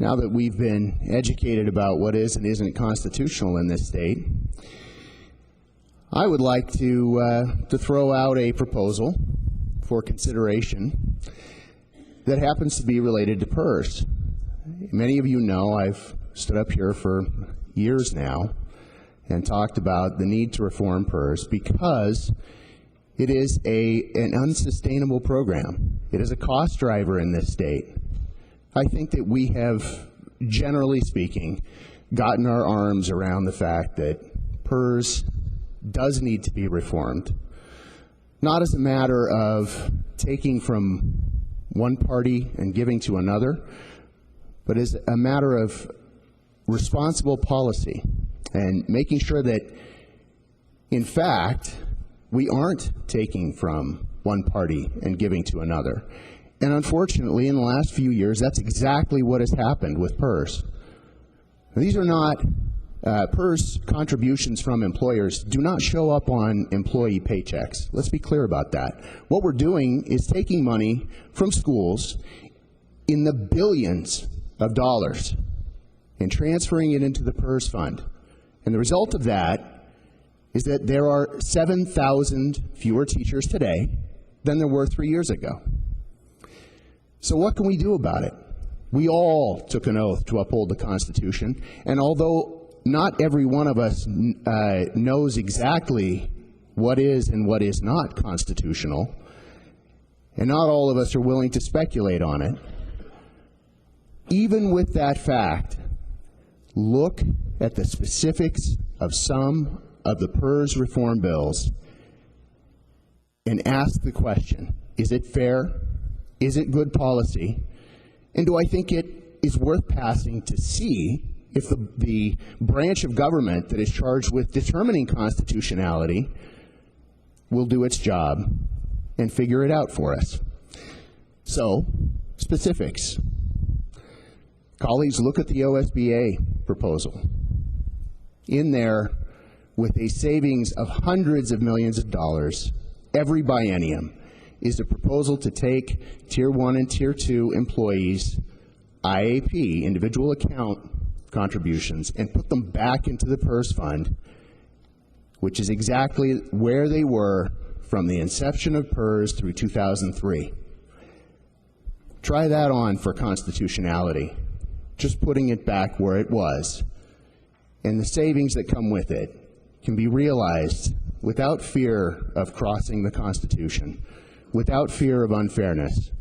Now that we've been educated about what is and isn't constitutional in this state, I would like to throw out a proposal for consideration that happens to be related to PERS. Many of you know I've stood up here for years now and talked about the need to reform PERS because it is an unsustainable program. It is a cost driver in this state. I think that we have, generally speaking, gotten our arms around the fact that PERS does need to be reformed, not as a matter of taking from one party and giving to another, but as a matter of responsible policy and making sure that, in fact, we aren't taking from one party and giving to another. And unfortunately, in the last few years, that's exactly what has happened with PERS. These are not, PERS contributions from employers do not show up on employee paychecks. Let's be clear about that. What we're doing is taking money from schools in the billions of dollars and transferring it into the PERS fund. And the result of that is that there are 7,000 fewer teachers today than there were 3 years ago. So what can we do about it? We all took an oath to uphold the Constitution, and although not every one of us knows exactly what is and what is not constitutional, and not all of us are willing to speculate on it, even with that fact, look at the specifics of some of the PERS reform bills and ask the question, is it fair? Is it good policy? And do I think it is worth passing to see if the branch of government that is charged with determining constitutionality will do its job and figure it out for us? So, specifics. Colleagues, look at the OSBA proposal. In there, with a savings of hundreds of millions of dollars every biennium, is a proposal to take Tier 1 and Tier 2 employees' IAP, individual account contributions, and put them back into the PERS fund, which is exactly where they were from the inception of PERS through 2003. Try that on for constitutionality, just putting it back where it was, and the savings that come with it can be realized without fear of crossing the Constitution, without fear of unfairness,